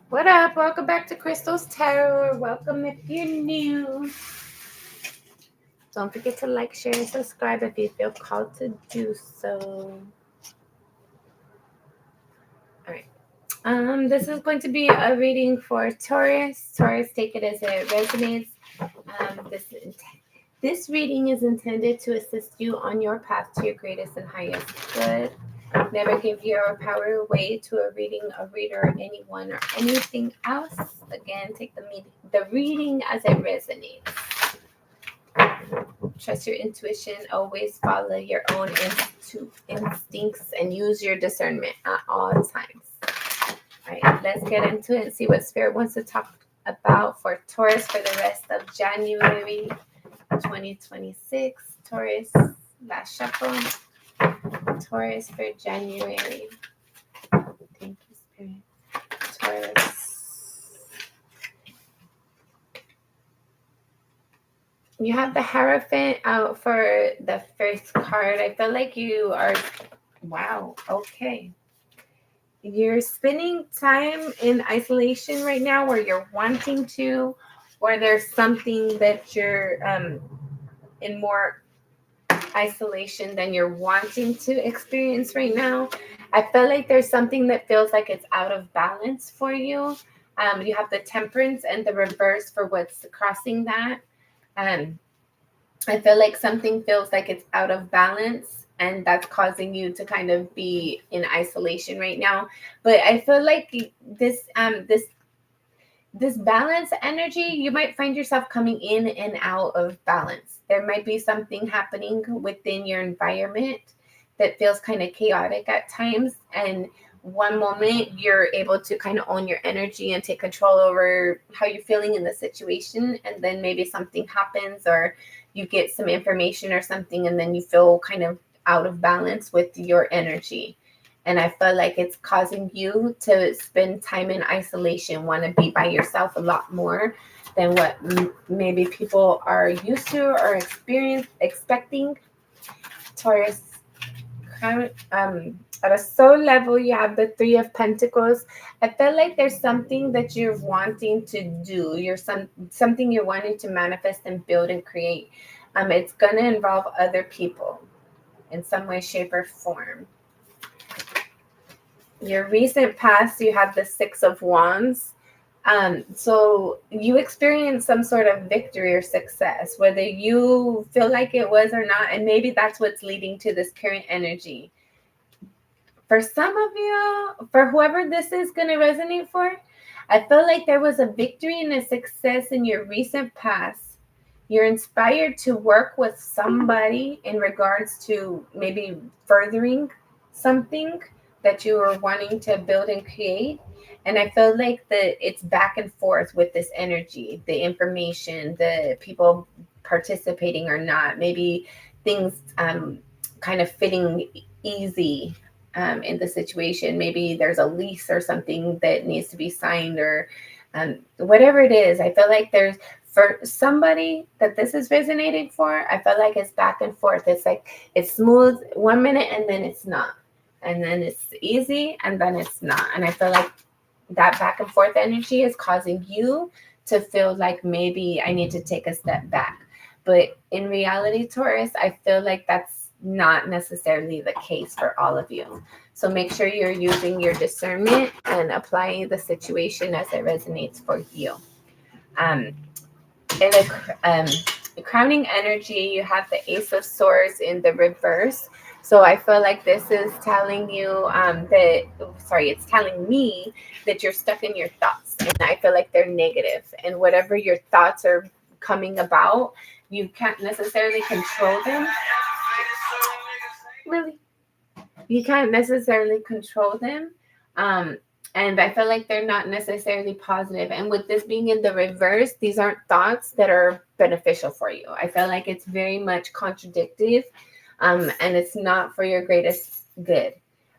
What up? Welcome back to Crystal's Tarot. Or welcome if you're new. Don't forget to like, share, and subscribe if you feel called to do so. All right. This is going to be a reading for Taurus. Taurus, take it as it resonates. This reading is intended to assist you on your path to your greatest and highest good. Never give your power away to a reading, a reader, anyone, or anything else. Again, take the reading as it resonates. Trust your intuition. Always follow your own instincts and use your discernment at all times. All right, let's get into it and see what Spirit wants to talk about for Taurus for the rest of January 2026. Taurus, last shuffle. Taurus for January. Thank you, Spirit. Taurus. You have the Hierophant out for the first card. I feel like you are, wow, okay. You're spending time in isolation right now where you're wanting to, or there's something that you're in more isolation than you're wanting to experience right now. I feel like there's something that feels like it's out of balance for you. You have the Temperance and the reverse for what's crossing that. I feel like something feels like it's out of balance and that's causing you to kind of be in isolation right now. But I feel like this balance energy, you might find yourself coming in and out of balance. There might be something happening within your environment that feels kind of chaotic at times. And one moment you're able to kind of own your energy and take control over how you're feeling in the situation. And then maybe something happens or you get some information or something, and then you feel kind of out of balance with your energy. And I feel like it's causing you to spend time in isolation, want to be by yourself a lot more than what maybe people are used to or expecting. Taurus, at a soul level, you have the Three of Pentacles. I feel like there's something that you're wanting to do. Something you're wanting to manifest and build and create. It's going to involve other people in some way, shape, or form. Your recent past, you have the Six of Wands. So you experience some sort of victory or success, whether you feel like it was or not, and maybe that's what's leading to this current energy. For some of you, for whoever this is going to resonate for, I feel like there was a victory and a success in your recent past. You're inspired to work with somebody in regards to maybe furthering something that you were wanting to build and create. And I feel like it's back and forth with this energy, the information, the people participating or not, maybe things kind of fitting easy in the situation. Maybe there's a lease or something that needs to be signed, or whatever it is. I feel like there's, for somebody that this is resonating for, I feel like it's back and forth. It's like it's smooth one minute and then it's not. And then it's easy and then it's not. And I feel like that back and forth energy is causing you to feel like maybe I need to take a step back. But in reality, Taurus, I feel like that's not necessarily the case for all of you. So make sure you're using your discernment and applying the situation as it resonates for you. In a crowning energy, you have the Ace of Swords in the reverse. So I feel like this is telling you it's telling me that you're stuck in your thoughts. And I feel like they're negative. And whatever your thoughts are coming about, you can't necessarily control them. Really? You can't necessarily control them. And I feel like they're not necessarily positive. And with this being in the reverse, these aren't thoughts that are beneficial for you. I feel like it's very much contradictory, and it's not for your greatest good.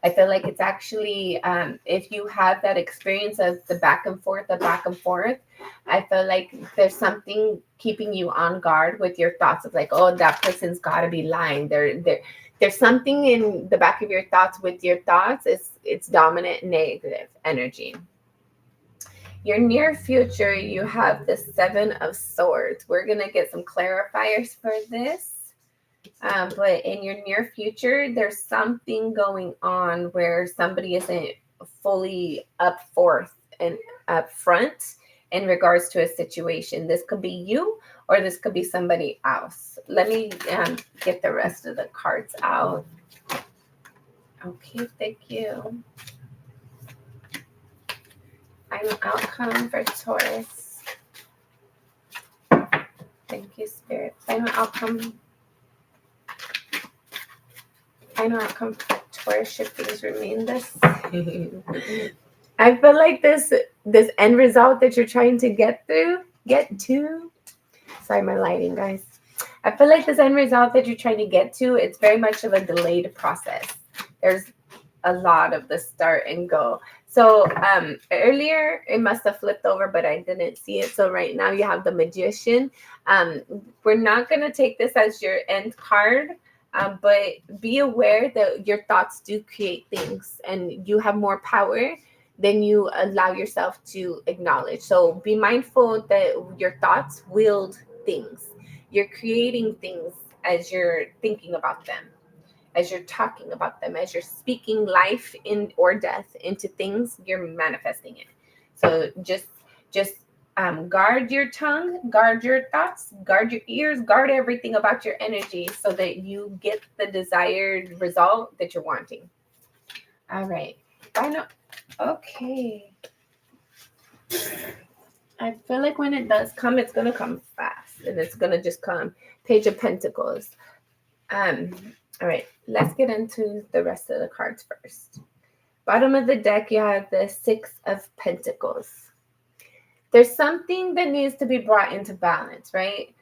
I feel like it's actually, if you have that experience of the back and forth, I feel like there's something keeping you on guard with your thoughts of like, oh, that person's got to be lying. There's something in the back of your thoughts with your thoughts. It's dominant negative energy. Your near future, you have the Seven of Swords. We're going to get some clarifiers for this. But in your near future, there's something going on where somebody isn't fully up forth and up front in regards to a situation. This could be you or this could be somebody else. Let me get the rest of the cards out. Okay, thank you. Final outcome for Taurus. Thank you, Spirit. Final outcome. Final outcome for Taurus. Should things remain this? I feel like this end result that you're trying to get to. Sorry, my lighting, guys. I feel like this end result that you're trying to get to, it's very much of a delayed process. There's a lot of the start and go. So earlier it must have flipped over, but I didn't see it. So right now you have the Magician. We're not going to take this as your end card, but be aware that your thoughts do create things and you have more power than you allow yourself to acknowledge. So be mindful that your thoughts wield things. You're creating things as you're thinking about them, as you're talking about them, as you're speaking life in or death into things, you're manifesting it. So just guard your tongue, guard your thoughts, guard your ears, guard everything about your energy so that you get the desired result that you're wanting. All right. Final. Okay. I feel like when it does come, it's going to come fast and it's going to just come. Page of Pentacles. All right, let's get into the rest of the cards first. Bottom of the deck, you have the Six of Pentacles. There's something that needs to be brought into balance, right?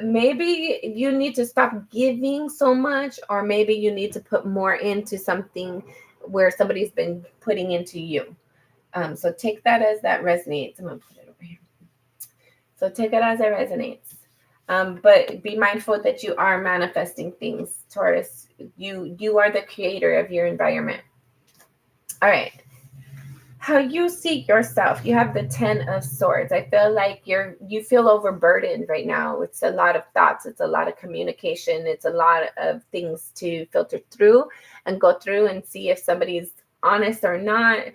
Maybe you need to stop giving so much, or maybe you need to put more into something where somebody's been putting into you. So take that as that resonates. I'm going to put it over here. So take it as it resonates. But be mindful that you are manifesting things, Taurus. You are the creator of your environment. All right. How you see yourself. You have the Ten of Swords. I feel like you feel overburdened right now. It's a lot of thoughts. It's a lot of communication. It's a lot of things to filter through and go through and see if somebody's honest or not.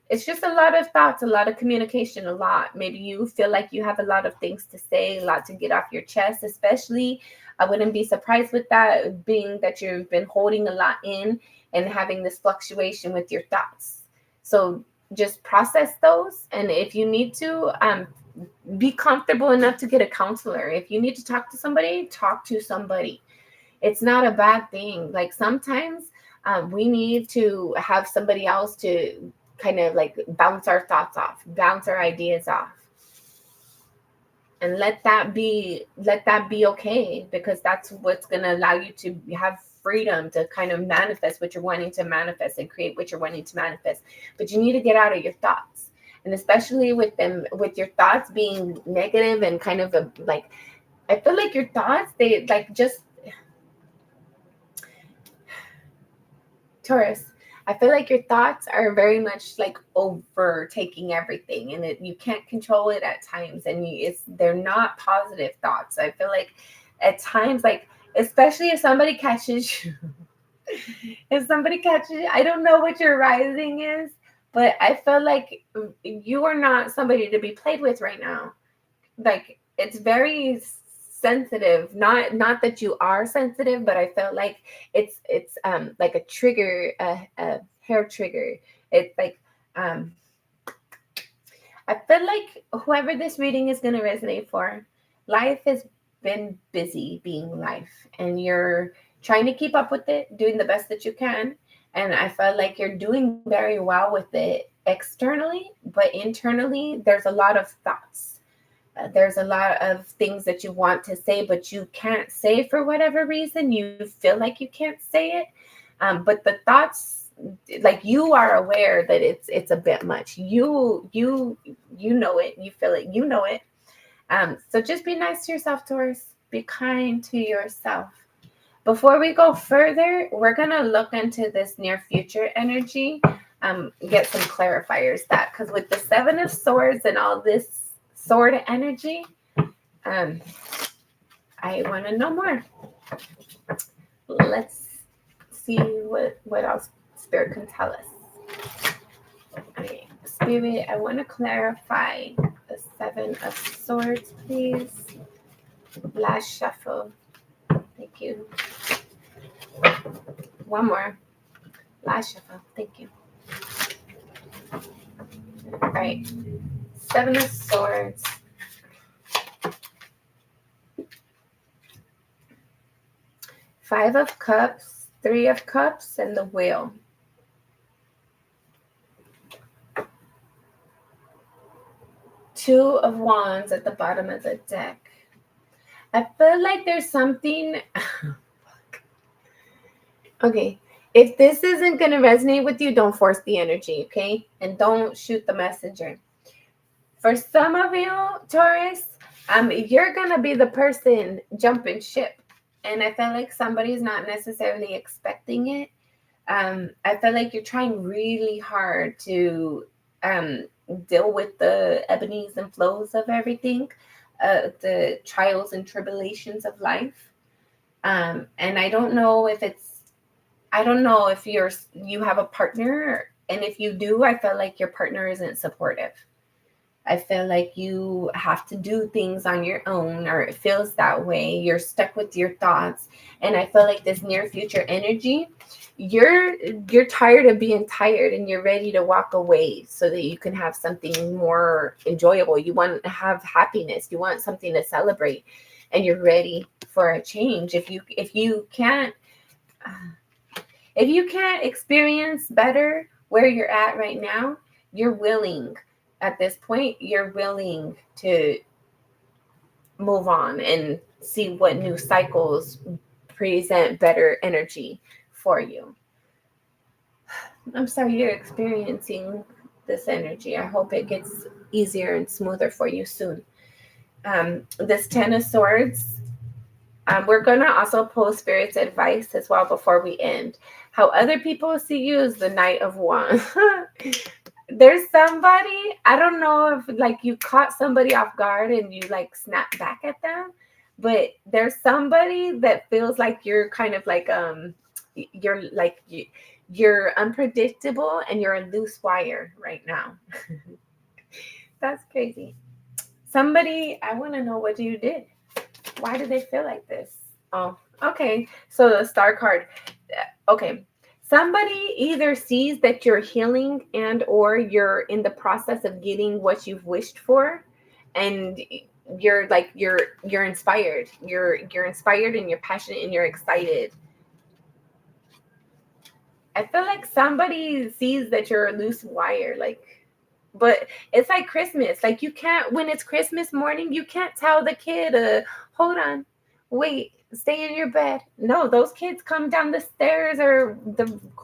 It's just a lot of thoughts, a lot of communication, a lot. Maybe you feel like you have a lot of things to say, a lot to get off your chest, especially. I wouldn't be surprised with that, being that you've been holding a lot in and having this fluctuation with your thoughts. So just process those. And if you need to, be comfortable enough to get a counselor. If you need to talk to somebody, talk to somebody. It's not a bad thing. Like sometimes we need to have somebody else to kind of like bounce our thoughts off, bounce our ideas off. And let that be okay, because that's what's going to allow you to have freedom to kind of manifest what you're wanting to manifest and create what you're wanting to manifest. But you need to get out of your thoughts. And especially with your thoughts being negative and kind of I feel like your thoughts, they like just Taurus, I feel like your thoughts are very much like overtaking everything, and you can't control it at times, and they're not positive thoughts. I feel like at times, like especially if somebody catches you, I don't know what your rising is, but I feel like you are not somebody to be played with right now. Like it's very sensitive, not that you are sensitive, but I felt like it's like a trigger, a hair trigger. It's like I feel like whoever this reading is going to resonate for, life has been busy being life, and you're trying to keep up with it, doing the best that you can, and I felt like you're doing very well with it externally, but internally there's a lot of thoughts. There's a lot of things that you want to say, but you can't say for whatever reason. You feel like you can't say it. But the thoughts, like you are aware that it's a bit much. You know it. You feel it. You know it. So just be nice to yourself, Taurus. Be kind to yourself. Before we go further, we're going to look into this near future energy. get some clarifiers that, because with the Seven of Swords and all this sword energy, I want to know more. Let's see what else Spirit can tell us. Okay, Spirit, I want to clarify the Seven of Swords, please. Last shuffle. Thank you. One more. Last shuffle. Thank you. All right. Seven of Swords. Five of Cups, Three of Cups, and the Wheel. Two of Wands at the bottom of the deck. I feel like there's something... Okay, if this isn't going to resonate with you, don't force the energy, okay? And don't shoot the messenger. For some of you, Taurus, you're going to be the person jumping ship. And I feel like somebody's not necessarily expecting it. I feel like you're trying really hard to deal with the ebbs and flows of everything, the trials and tribulations of life. And I don't know if you have a partner, and if you do, I feel like your partner isn't supportive. I feel like you have to do things on your own, or it feels that way. You're stuck with your thoughts. And I feel like this near future energy, you're tired of being tired, and you're ready to walk away so that you can have something more enjoyable. You want to have happiness. You want something to celebrate, and you're ready for a change. If you can't experience better where you're at right now, you're willing. At this point, you're willing to move on and see what new cycles present better energy for you. I'm sorry you're experiencing this energy. I hope it gets easier and smoother for you soon. This Ten of Swords, we're going to also pull Spirit's advice as well before we end. How other people see you is the Knight of Wands. There's somebody, I don't know if like you caught somebody off guard and you like snap back at them, but there's somebody that feels like you're kind of like you're unpredictable and you're a loose wire right now. That's crazy. Somebody, I want to know what you did. Why do they feel like this? Oh, okay. So the Star card. Okay. Somebody either sees that you're healing and or you're in the process of getting what you've wished for, and you're inspired. You're inspired and you're passionate and you're excited. I feel like somebody sees that you're a loose wire, but it's like Christmas. Like you can't, when it's Christmas morning, you can't tell the kid, hold on, wait, stay in your bed. No, those kids come down the stairs or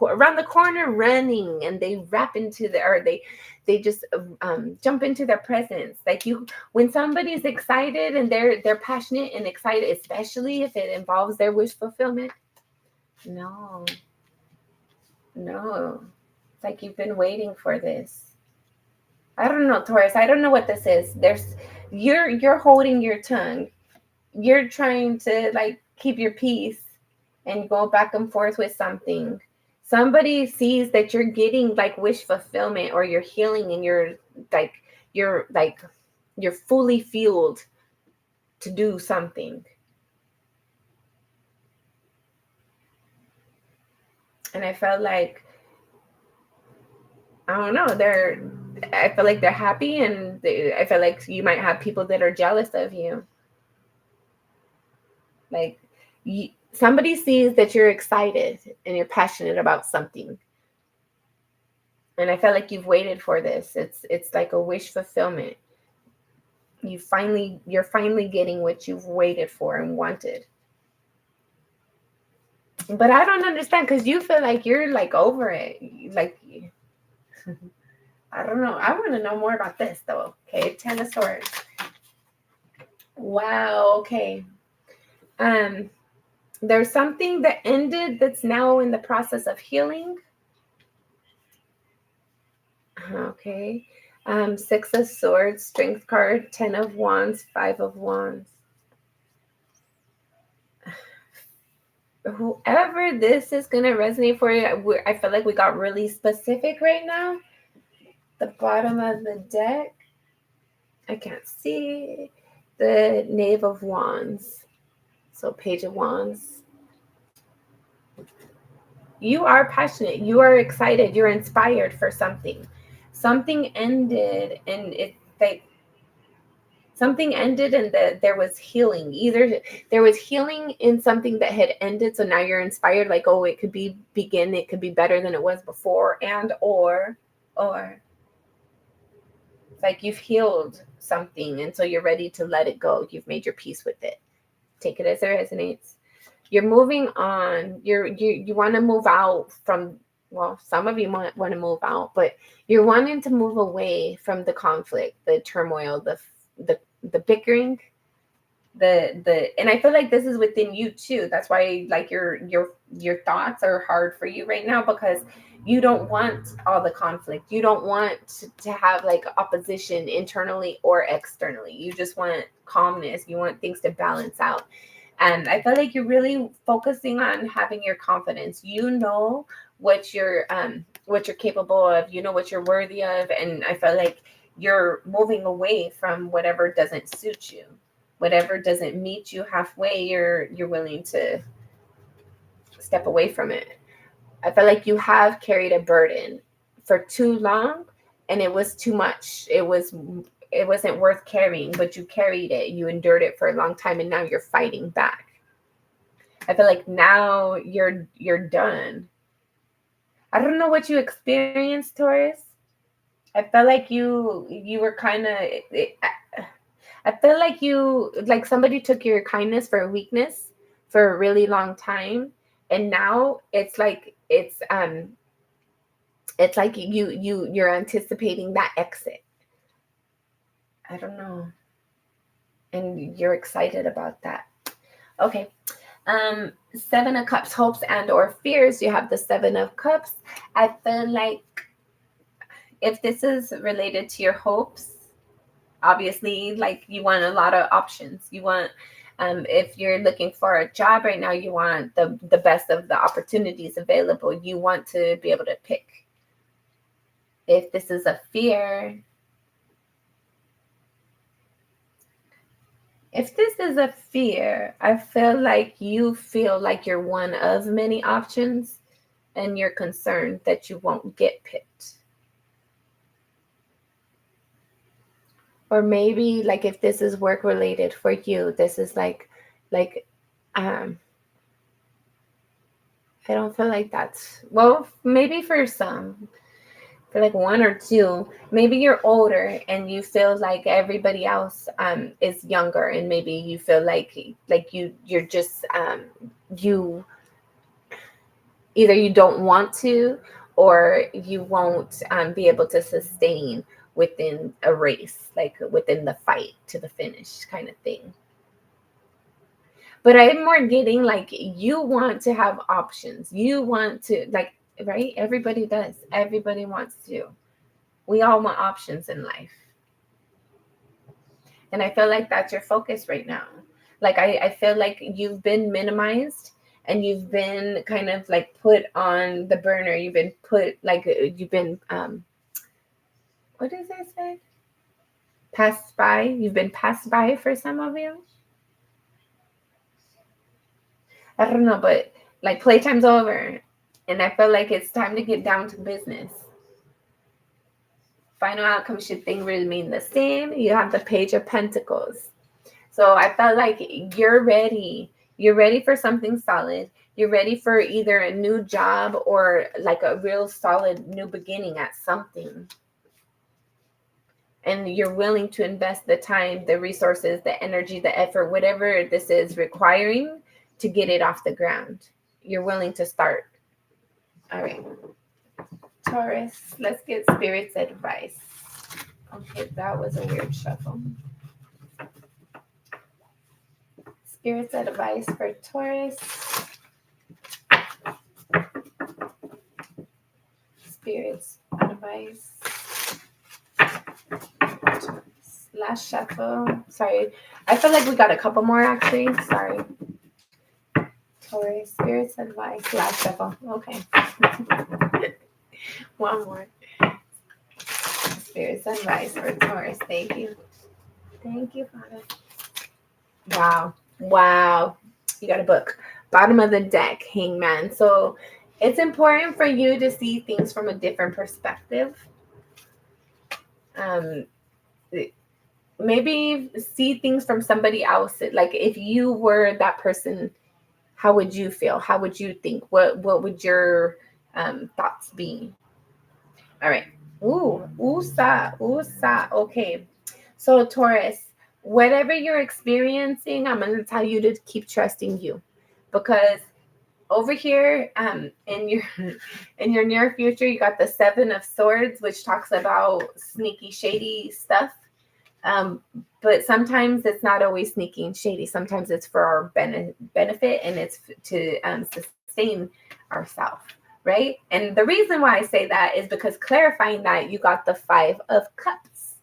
around the corner running, and they wrap into they just jump into their presence. Like when somebody's excited and they're passionate and excited, especially if it involves their wish fulfillment. No, it's like you've been waiting for this. I don't know, Taurus. I don't know what this is. You're holding your tongue. You're trying to like keep your peace and go back and forth with something. Somebody sees that you're getting like wish fulfillment or you're healing, and you're fully fueled to do something. And I felt like, I don't know, I feel like they're happy, and I feel like you might have people that are jealous of you. Like somebody sees that you're excited and you're passionate about something. And I feel like you've waited for this. It's like a wish fulfillment. You're finally getting what you've waited for and wanted. But I don't understand, because you feel like you're like over it. Like, I don't know. I want to know more about this though. Okay, Ten of Swords. Wow. Okay. There's something that ended that's now in the process of healing. Okay. Six of Swords, Strength card, 10 of Wands, 5 of Wands. Whoever this is going to resonate for you, I feel like we got really specific right now. The bottom of the deck, I can't see. The Knave of Wands. So Page of Wands. You are passionate. You are excited. You're inspired for something. Something ended, and there was healing. Either there was healing in something that had ended, so now you're inspired, like, oh, it could be better than it was before, and or it's like you've healed something, and so you're ready to let it go. You've made your peace with it. Take it as it resonates. You're moving on. You want to move out from, well, some of you want to move out, but you're wanting to move away from the conflict, the turmoil, the bickering, and I feel like this is within you too. That's why, like, your thoughts are hard for you right now, because you don't want all the conflict. You don't want to have like opposition internally or externally. You just want calmness. You want things to balance out. And I feel like you're really focusing on having your confidence. You know what you're capable of. You know what you're worthy of. And I feel like you're moving away from whatever doesn't suit you, whatever doesn't meet you halfway. You're willing to step away from it. I feel like you have carried a burden for too long, and it was too much. It wasn't worth carrying, but you carried it. You endured it for a long time, and now you're fighting back. I feel like now you're done. I don't know what you experienced, Taurus. I felt like you were kind of. I feel like somebody took your kindness for a weakness for a really long time, and now it's like you're anticipating that exit. I don't know. And you're excited about that. Okay. Seven of Cups, hopes and or fears. You have the Seven of Cups. I feel like if this is related to your hopes, obviously, like, you want a lot of options. You want, if you're looking for a job right now, you want the best of the opportunities available. You want to be able to pick. If this is a fear, I feel like you feel like you're one of many options, and you're concerned that you won't get picked. Or maybe, like, if this is work related for you, this is like I don't feel like that's, well, maybe for some, for like one or two, maybe you're older and you feel like everybody else is younger, and maybe you feel like you're just you either you don't want to, or you won't be able to sustain within a race, like within the fight to the finish kind of thing. But I'm more getting like you want to have options. You want to, like, right? Everybody does. Everybody wants to. We all want options in life. And I feel like that's your focus right now. Like, I feel like you've been minimized, and you've been kind of like put on the burner. You've been put, like, you've been, what does that say? Passed by. You've been passed by for some of you. I don't know, but like, playtime's over, and I feel like it's time to get down to business. Final outcome should things remain the same. You have the Page of Pentacles. So I felt like you're ready. You're ready for something solid. You're ready for either a new job or like a real solid new beginning at something. And you're willing to invest the time, the resources, the energy, the effort, whatever this is requiring to get it off the ground. You're willing to start. All right. Taurus, let's get Spirit's advice. Okay, that was a weird shuffle. Spirit's advice for Taurus. Spirit's advice Last shuffle. Sorry. I feel like we got a couple more actually. Sorry. Taurus, Spirit's advice. Last shuffle. Okay. One more. Spirit's advice for Taurus. Thank you. Thank you, Father. Wow. Wow. You got a book. Bottom of the deck, Hangman. So it's important for you to see things from a different perspective. Maybe see things from somebody else. Like if you were that person, how would you feel? How would you think? What would your thoughts be? All right. Ooh, USA. Okay. So Taurus, whatever you're experiencing, I'm going to tell you to keep trusting you, because over here in your in your near future, you got the Seven of Swords, which talks about sneaky, shady stuff. But sometimes it's not always sneaky and shady. Sometimes it's for our benefit, and it's to sustain ourselves, right? And the reason why I say that is because clarifying that you got the Five of Cups,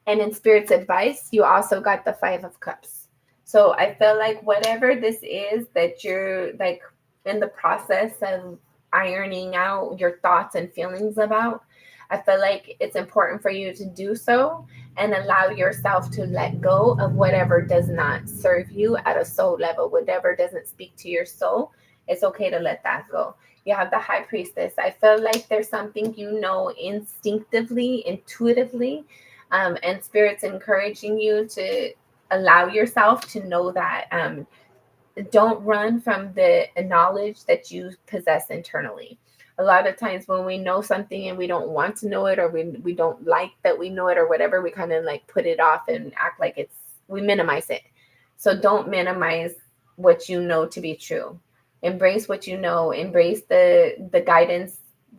and in Spirit's advice, you also got the Five of Cups. So I feel like whatever this is that you're like in the process of ironing out your thoughts and feelings about, I feel like it's important for you to do so and allow yourself to let go of whatever does not serve you at a soul level, whatever doesn't speak to your soul. It's okay to let that go. You have the High Priestess. I feel like there's something you know instinctively, intuitively, and Spirit's encouraging you to allow yourself to know that. Don't run from the knowledge that you possess internally. A lot of times when we know something and we don't want to know it, or we don't like that we know it or whatever, we kind of like put it off and act like we minimize it. So don't minimize what you know to be true. Embrace what you know. Embrace the guidance,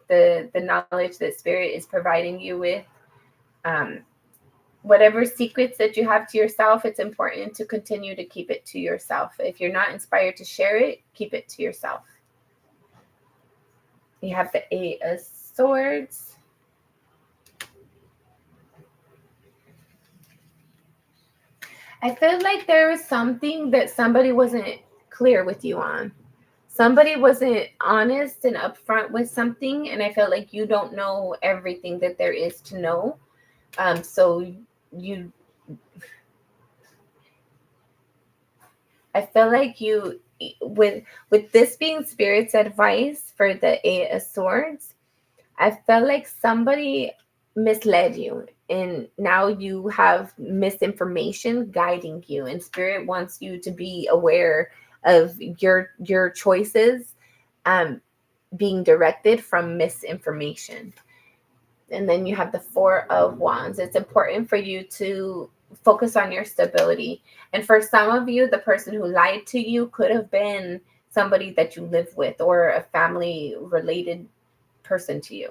the knowledge that Spirit is providing you with. Whatever secrets that you have to yourself, it's important to continue to keep it to yourself. If you're not inspired to share it, keep it to yourself. You have the Eight of Swords. I feel like there was something that somebody wasn't clear with you on. Somebody wasn't honest and upfront with something, and I feel like you don't know everything that there is to know. So you, I feel like you, with this being Spirit's advice for the Eight of Swords, I felt like somebody misled you, and now you have misinformation guiding you, and Spirit wants you to be aware of your choices being directed from misinformation. And then you have the Four of Wands. It's important for you to focus on your stability. And for some of you, the person who lied to you could have been somebody that you live with or a family related person to you.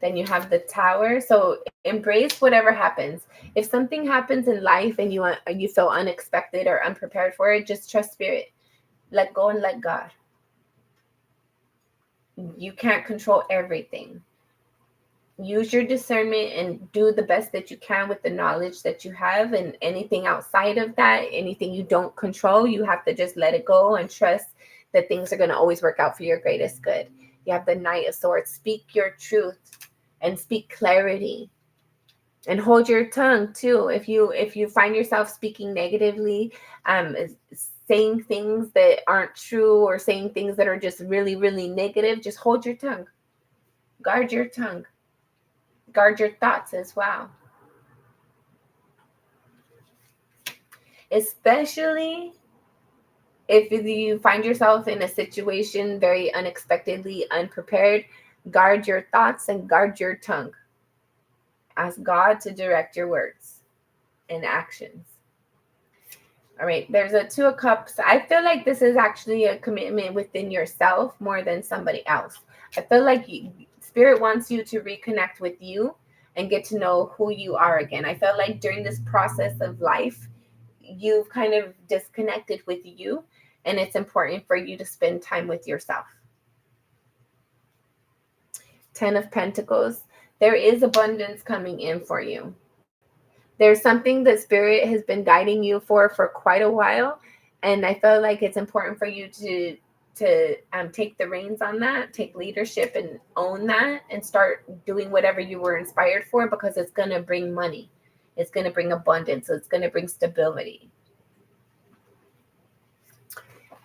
Then you have the Tower. So embrace whatever happens. If something happens in life and you feel unexpected or unprepared for it, just trust Spirit. Let go and let God. You can't control everything. Use your discernment and do the best that you can with the knowledge that you have, and anything outside of that, anything you don't control, you have to just let it go and trust that things are going to always work out for your greatest good. You have the Knight of Swords. Speak your truth and speak clarity, and hold your tongue too. If you find yourself speaking negatively, saying things that aren't true, or saying things that are just really, really negative, just hold your tongue. Guard your tongue. Guard your thoughts as well. Especially if you find yourself in a situation very unexpectedly unprepared, guard your thoughts and guard your tongue. Ask God to direct your words and actions. All right, there's a Two of Cups. I feel like this is actually a commitment within yourself more than somebody else. I feel like Spirit wants you to reconnect with you and get to know who you are again. I felt like during this process of life, you've kind of disconnected with you, and it's important for you to spend time with yourself. 10 of Pentacles. There is abundance coming in for you. There's something that Spirit has been guiding you for quite a while, and I feel like it's important for you to take the reins on that, take leadership and own that, and start doing whatever you were inspired for, because it's going to bring money. It's going to bring abundance. It's going to bring stability.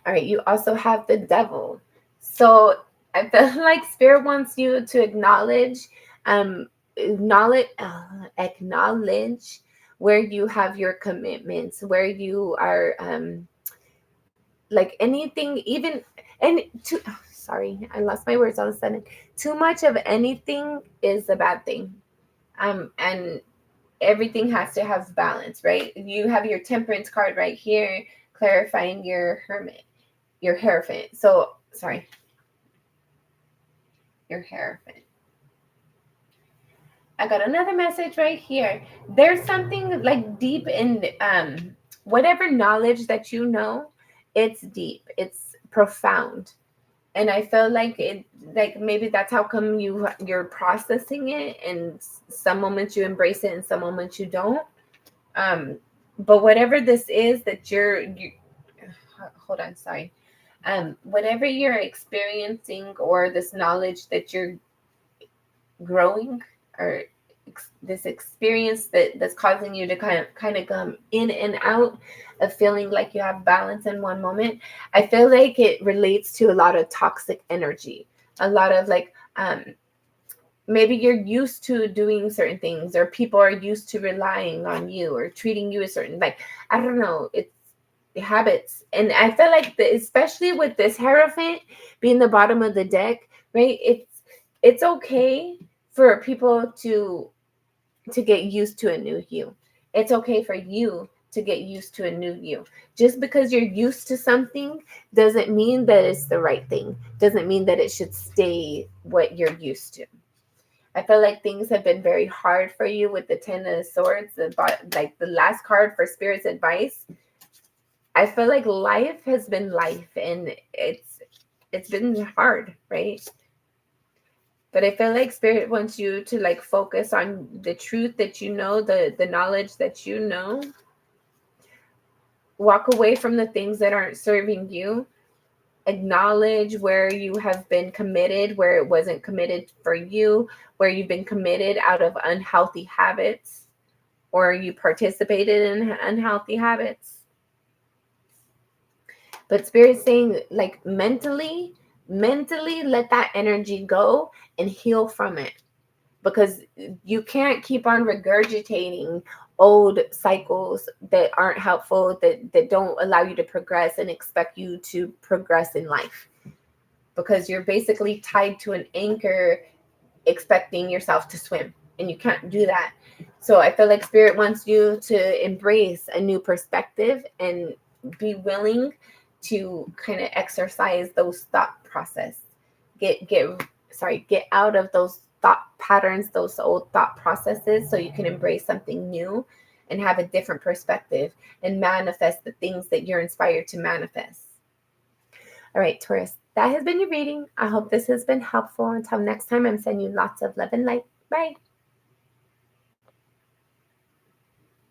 All right, you also have the Devil. So I feel like Spirit wants you to acknowledge where you have your commitments, where you are like anything, even and too sorry, I lost my words all of a sudden. Too much of anything is a bad thing. And everything has to have balance, right? You have your Temperance card right here, clarifying your Hierophant. So sorry, your Hierophant. I got another message right here. There's something like deep in whatever knowledge that you know, it's deep, it's profound. And I feel like maybe that's how come you're processing it, and some moments you embrace it and some moments you don't. But whatever this is that you hold on, sorry. Whatever you're experiencing, or this knowledge that you're growing, or this experience that's causing you to kind of come in and out of feeling like you have balance in one moment, I feel like it relates to a lot of toxic energy, a lot of like maybe you're used to doing certain things, or people are used to relying on you or treating you a certain, like, I don't know, it's habits. And I feel like especially with this Hierophant being the bottom of the deck, right, it's okay for people to get used to a new you. It's okay for you to get used to a new you. Just because you're used to something doesn't mean that it's the right thing. Doesn't mean that it should stay what you're used to. I feel like things have been very hard for you with the Ten of Swords, like the last card for Spirit's advice. I feel like life has been life, and it's been hard, right? But I feel like Spirit wants you to like focus on the truth that you know, the knowledge that you know. Walk away from the things that aren't serving you. Acknowledge where you have been committed, where it wasn't committed for you, where you've been committed out of unhealthy habits, or you participated in unhealthy habits. But Spirit's saying, like, mentally let that energy go and heal from it, because you can't keep on regurgitating old cycles that aren't helpful, that don't allow you to progress and expect you to progress in life, because you're basically tied to an anchor expecting yourself to swim, and you can't do that. So I feel like Spirit wants you to embrace a new perspective and be willing to kind of exercise those thought process. Get out of those thought patterns, those old thought processes, so you can embrace something new and have a different perspective and manifest the things that you're inspired to manifest. All right, Taurus, that has been your reading. I hope this has been helpful. Until next time, I'm sending you lots of love and light. Bye.